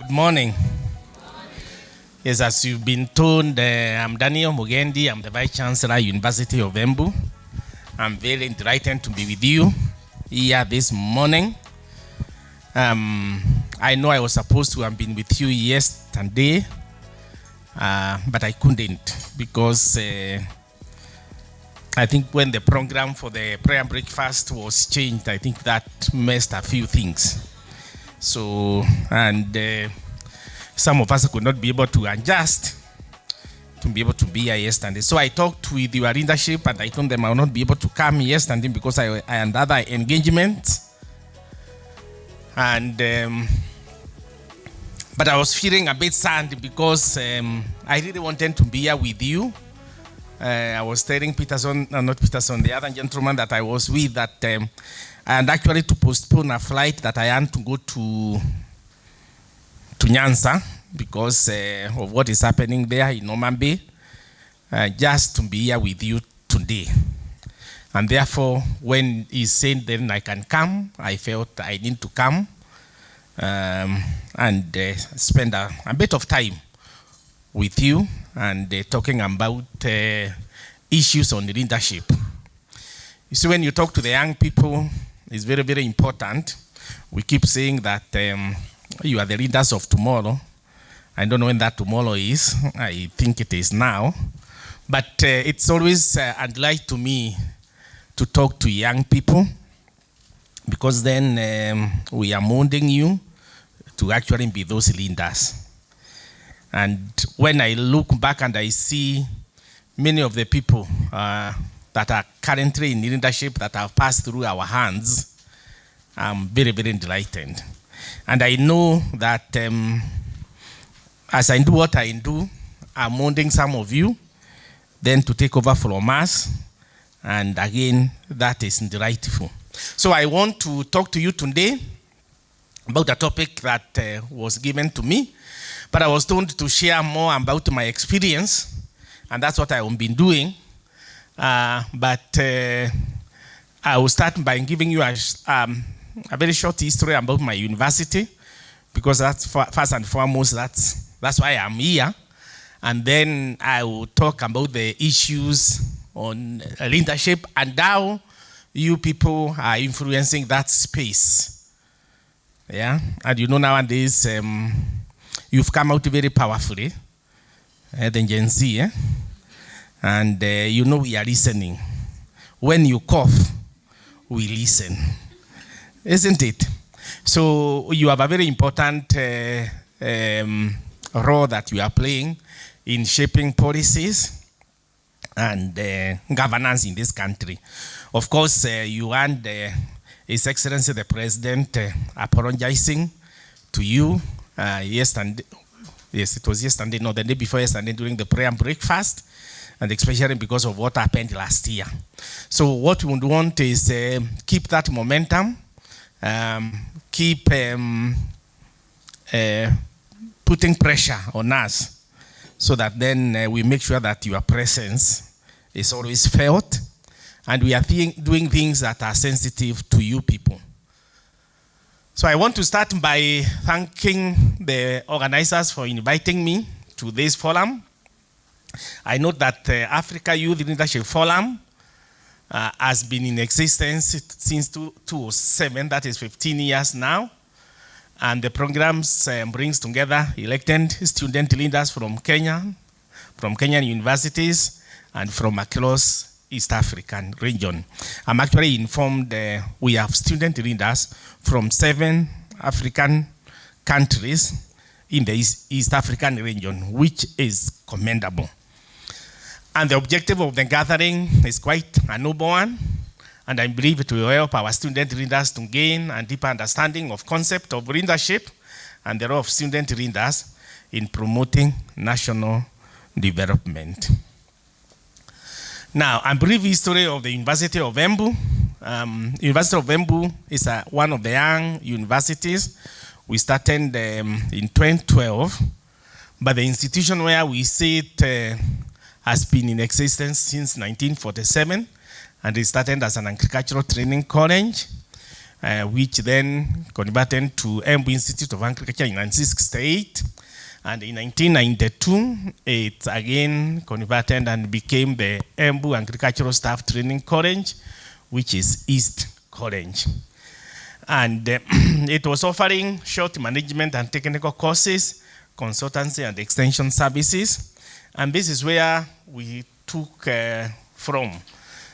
Good morning. Yes, as you've been told, I'm Daniel Mugendi. I'm the Vice Chancellor, University of Embu. I'm very delighted to be with you here this morning. I know I was supposed to have been with you yesterday, but I couldn't because I think when the program for the prayer breakfast was changed, I think that messed a few things. So, and some of us could not be able to adjust to be able to be here yesterday. So I talked with your leadership and I told them I will not be able to come yesterday because I had other engagements. And but I was feeling a bit sad because I really wanted to be here with you. I was telling the other gentleman that I was with, that I had actually to postpone a flight that I had to go to Nyanza because of what is happening there in Oman Bay, just to be here with you today. And therefore, when he said then I can come, I felt I need to come and spend a bit of time with you and talking about issues on leadership. You see, when you talk to the young people, it's very, very important. We keep saying that you are the leaders of tomorrow. I don't know when that tomorrow is. I think it is now. But it's always a delight to me to talk to young people because then we are molding you to actually be those leaders. And when I look back and I see many of the people that are currently in leadership that have passed through our hands, I'm very, very delighted. And I know that as I do what I do, I'm molding some of you then to take over from us. And again, that is delightful. So I want to talk to you today about a topic that was given to me, but I was told to share more about my experience, and that's what I have been doing. But I will start by giving you a very short history about my university, because that's first and foremost, that's why I'm here. And then I will talk about the issues on leadership and how you people are influencing that space. Yeah, and you know nowadays you've come out very powerfully, the Gen Z, and you know we are listening. When you cough, we listen, isn't it? So you have a very important role that you are playing in shaping policies and governance in this country. Of course, you and His Excellency the President apologizing to you yesterday. Yes, it was yesterday, no, the day before yesterday during the prayer breakfast, and especially because of what happened last year. So what we would want is keep that momentum, keep putting pressure on us so that then we make sure that your presence is always felt and we are doing things that are sensitive to you people. So I want to start by thanking the organizers for inviting me to this forum. I know that the Africa Youth Leadership Forum has been in existence since 2007, that is 15 years now. And the programs brings together elected student leaders from Kenya, from Kenyan universities, and from across East African region. I'm actually informed we have student leaders from 7 African countries in the East African region, which is commendable. And the objective of the gathering is quite a noble one, and I believe it will help our student leaders to gain a deeper understanding of concept of leadership and the role of student leaders in promoting national development. Now, a brief history of the University of Embu. University of Embu is one of the young universities. We started in 2012, but the institution where we sit has been in existence since 1947, and it started as an agricultural training college. which then converted to Embu Institute of Agriculture in 1968. And in 1992, it again converted and became the Embu Agricultural Staff Training College, which is East College. And it was offering short management and technical courses, consultancy and extension services. And this is where we took from.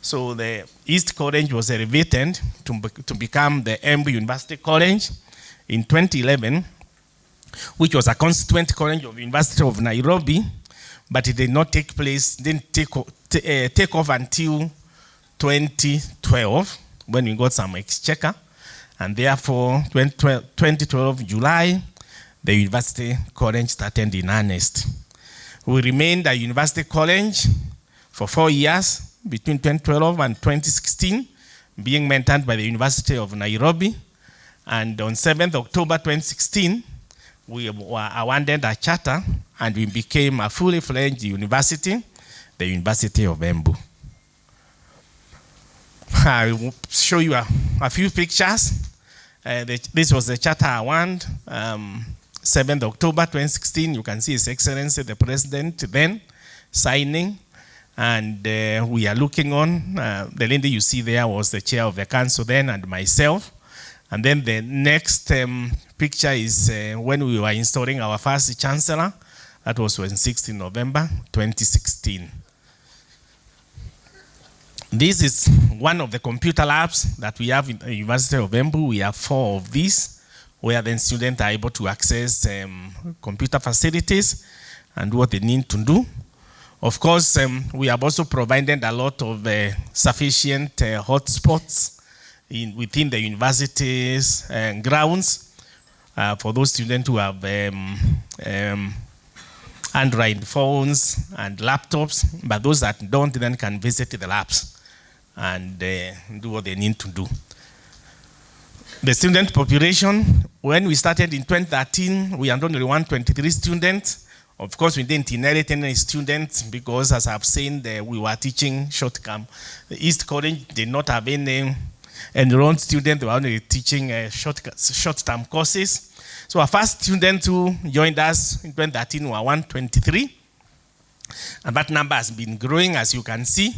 So the East College was elevated to become the Embu University College in 2011, which was a constituent college of the University of Nairobi, but it did not take off until 2012, when we got some exchequer. And therefore, 2012 July, the University College started in earnest. We remained a University College for 4 years, between 2012 and 2016, being mentored by the University of Nairobi. And on 7th October 2016, we were awarded a charter and we became a fully fledged university, the University of Embu. I will show you a few pictures. This was the charter award, 7th October 2016. You can see His Excellency the President then signing. And we are looking on, the lady you see there was the chair of the council then and myself. And then the next picture is when we were installing our first chancellor. That was on 16 November 2016. This is one of the computer labs that we have in the University of Embu. We have 4 of these, where then students are able to access computer facilities and what they need to do. Of course, we have also provided a lot of sufficient hotspots within the university's grounds for those students who have Android phones and laptops, but those that don't then can visit the labs and do what they need to do. The student population, when we started in 2013, we had only 123 students. Of course, we didn't inherit any students because, as I've seen, we were teaching short term. The East College did not have any enrolled students. They were only teaching short-term courses. So our first students who joined us in 2013 were 123. And that number has been growing, as you can see.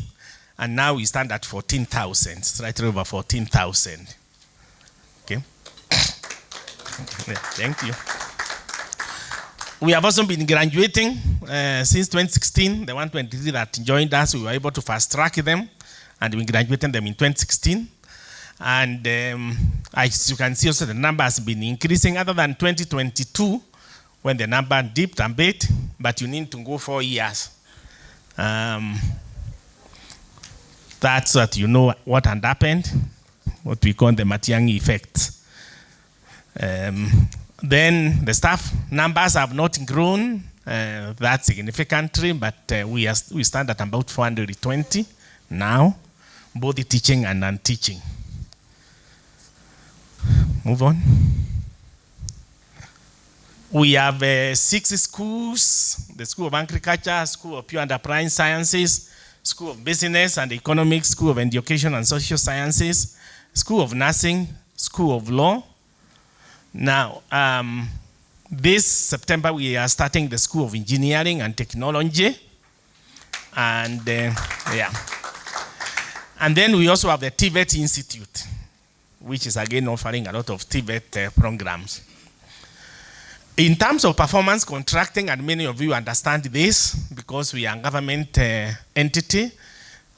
And now we stand at 14,000, slightly over 14,000. Okay. Yeah, thank you. We have also been graduating since 2016. The 123 that joined us, we were able to fast track them, and we graduated them in 2016. And as you can see, also the number has been increasing, other than 2022, when the number dipped a bit, but you need to go 4 years. That's what you know what had happened, what we call the Matiang'i effect. Then the staff numbers have not grown that significantly, but we stand at about 420 now, both teaching and non-teaching. Move on. We have 6 schools: the School of Agriculture, School of Pure and Applied Sciences, School of Business and Economics, School of Education and Social Sciences, School of Nursing, School of Law. Now, this September, we are starting the School of Engineering and Technology. And yeah. And then we also have the TVET Institute, which is again offering a lot of TVET programs. In terms of performance contracting, and many of you understand this because we are a government entity.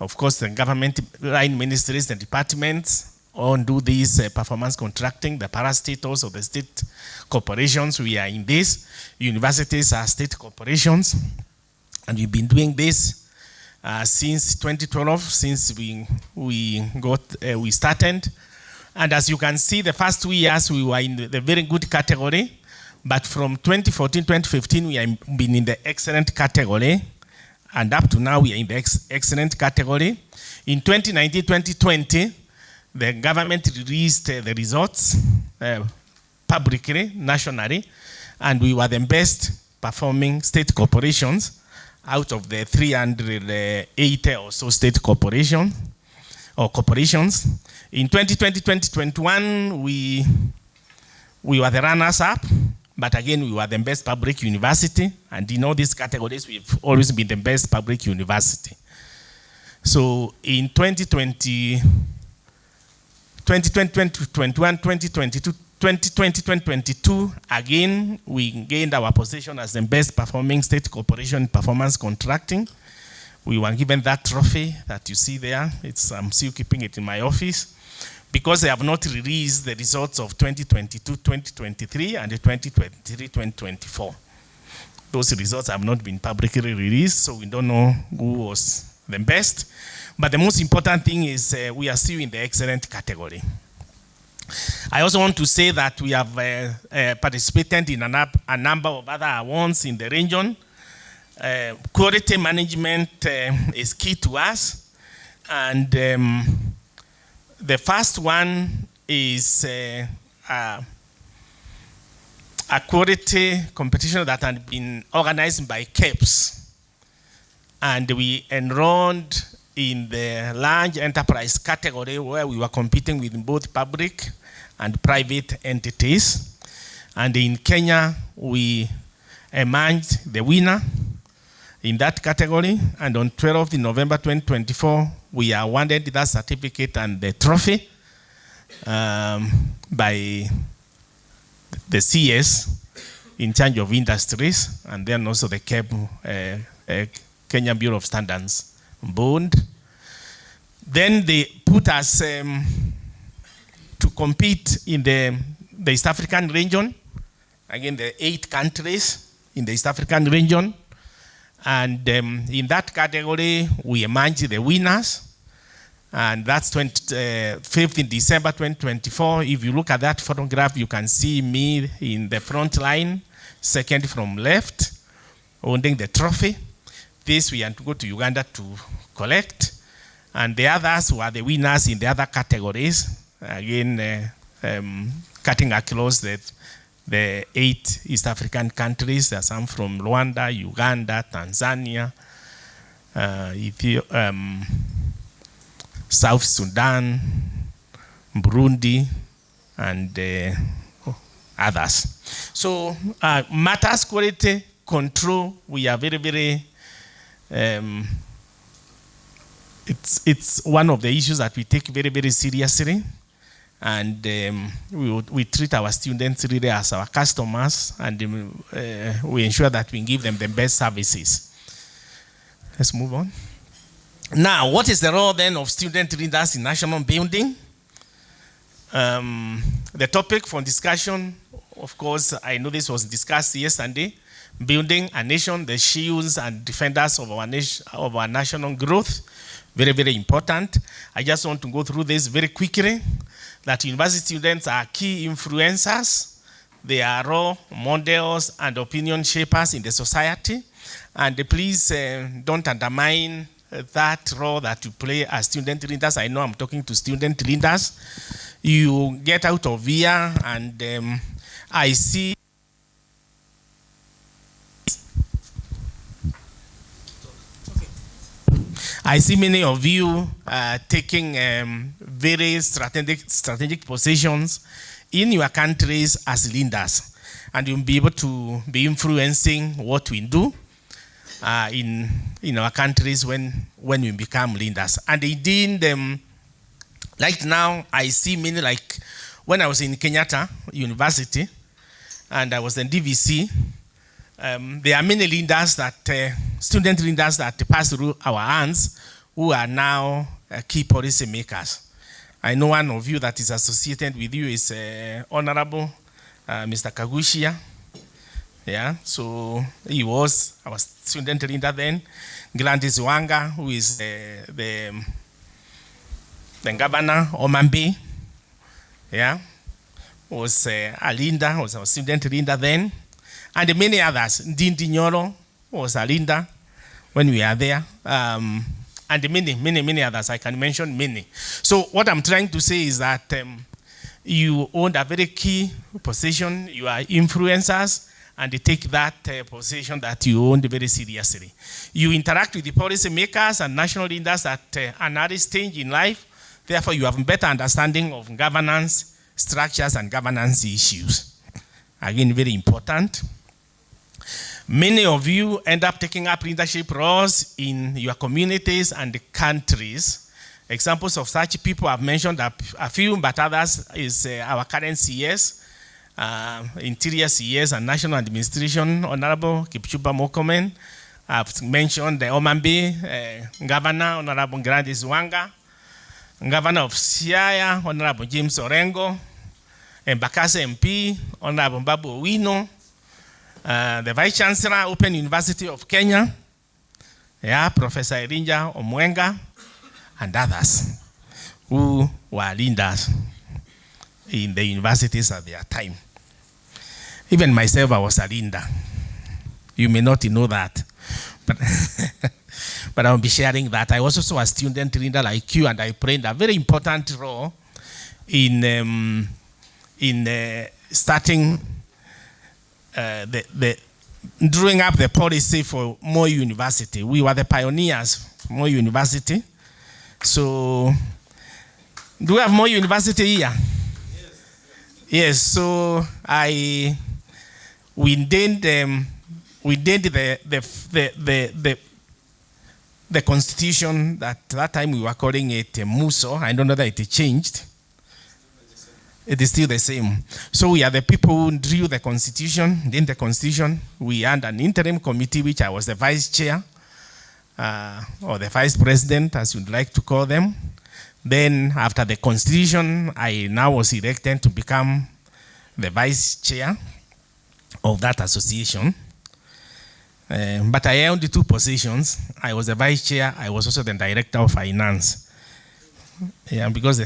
Of course, the government line ministries and departments all do this performance contracting. The parastatals of the state corporations, we are in this. Universities are state corporations. And we've been doing this since 2012, since we started. And as you can see, the first 2 years we were in the very good category. But from 2014, 2015, we have been in the excellent category. And up to now, we are in the excellent category. In 2019, 2020, the government released the results publicly, nationally, and we were the best performing state corporations out of the 380 or so state corporations. or corporations. In 2020-2021, we were the runners-up, but again, we were the best public university, and in all these categories, we've always been the best public university. So in 2020, 2021, 2022, 2022, again, we gained our position as the best performing state corporation in performance contracting. We were given that trophy that you see there. I'm still keeping it in my office because they have not released the results of 2022, 2023, and the 2023, 2024. Those results have not been publicly released, so we don't know who was the best. But the most important thing is we are still in the excellent category. I also want to say that we have participated in a number of other awards in the region. Quality management is key to us. And the first one is a quality competition that had been organized by KEPS. And we enrolled in the large enterprise category where we were competing with both public and private entities. And in Kenya, we emerged the winner in that category. And on 12th November 2024, we awarded that certificate and the trophy by the CS in charge of industries, and then also the Kenya Bureau of Standards board. Then they put us to compete in the East African region, again the 8 countries in the East African region. And in that category, we emerged the winners. And that's 5th December 2024. If you look at that photograph, you can see me in the front line, second from left, holding the trophy. This we had to go to Uganda to collect. And the others were the winners in the other categories. Again, cutting across the 8 East African countries. There are some from Rwanda, Uganda, Tanzania, Ethiopia, South Sudan, Burundi, and others. So matters quality control, we are very, very, it's one of the issues that we take very, very seriously. And we treat our students really as our customers, and we ensure that we give them the best services. Let's move on. Now, what is the role then of student leaders in national building? The topic for discussion, of course, I know this was discussed yesterday, building a nation, the shields and defenders of our national growth. Very, very important. I just want to go through this very quickly, that university students are key influencers. They are role models and opinion shapers in the society. And please don't undermine that role that you play as student leaders. I know I'm talking to student leaders. You get out of here and I see many of you taking very strategic positions in your countries as leaders, and you'll be able to be influencing what we do in our countries when we become leaders. And indeed, like now, I see many, like when I was in Kenyatta University and I was in DVC, there are many leaders that, student leaders that pass through our hands who are now key policy makers. I know one of you that is associated with you is Honorable Mr. Kagushia. Yeah, so he was our student leader then. Gladys Wanga, who is the governor, Omambi, yeah, was a leader, was our student leader then. And many others. Ndindi Nyoro was a leader when we are there. And many others. I can mention many. So what I'm trying to say is that you own a very key position. You are influencers, and you take that position that you own very seriously. You interact with the policy makers and national leaders at an early stage in life Therefore, you have a better understanding of governance structures and governance issues. Again, very important. Many of you end up taking up leadership roles in your communities and countries. Examples of such people I've mentioned a few, but others is our current CS, Interior CS and National Administration, Honorable Kipchumba Murkomen. I've mentioned the Omambi Governor, Honorable Gladys Wanga, Governor of Siaya, Honorable James Orengo, Embakasi MP, Honorable Babu Owino, the Vice Chancellor, Open University of Kenya, Professor Irinja Omwenga, and others who were leaders in the universities at their time. Even myself, I was a leader. You may not know that, but I'll be sharing that. I was also a student leader like you, and I played a very important role in starting drawing up the policy for Moi University. We were the pioneers for Moi University. So, do we have Moi University here? Yes. So we did the constitution that time we were calling it Muso. I don't know that it changed. It is still the same. So we are the people who drew the constitution. In the constitution, we had an interim committee, which I was the vice chair, or the vice president, as you'd like to call them. Then after the constitution, I now was elected to become the vice chair of that association. But I held two positions. I was the vice chair. I was also the director of finance. Yeah, because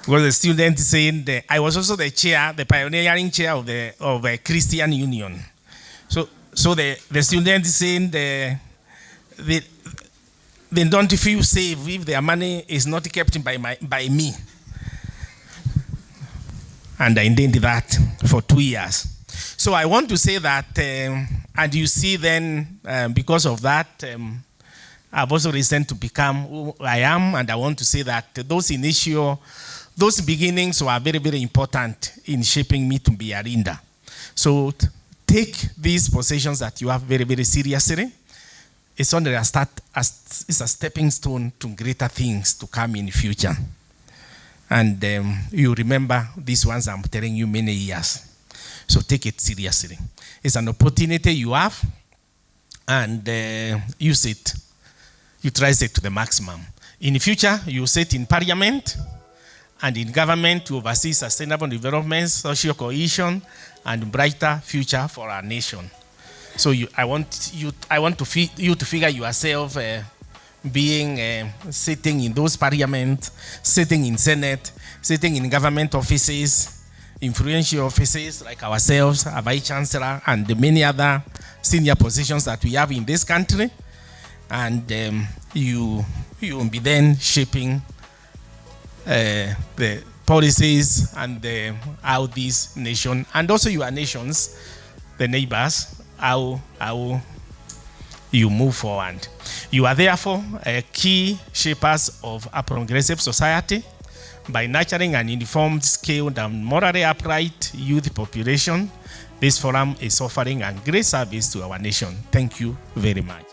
the student saying that I was also the chair, the pioneering chair of a Christian Union. So the student saying they don't feel safe if their money is not kept by me. And I did that for 2 years. So I want to say that, and you see then, because of that, I've also risen to become who I am, and I want to say that those beginnings were very, very important in shaping me to be a leader. So take these positions that you have very, very seriously. It's only it's a stepping stone to greater things to come in the future. And you remember these ones I'm telling you many years. So take it seriously. It's an opportunity you have, and use it. Utilize it to the maximum. In the future, you sit in parliament and in government to oversee sustainable development, social cohesion, and brighter future for our nation. So I want you to figure yourself being sitting in those parliaments, sitting in Senate, sitting in government offices, influential offices like ourselves, our Vice Chancellor, and the many other senior positions that we have in this country. And you will be then shaping the policies and how this nation, and also your nations, the neighbors, how you move forward. You are therefore key shapers of a progressive society by nurturing an informed, skilled, and morally upright youth population. This forum is offering a great service to our nation. Thank you very much.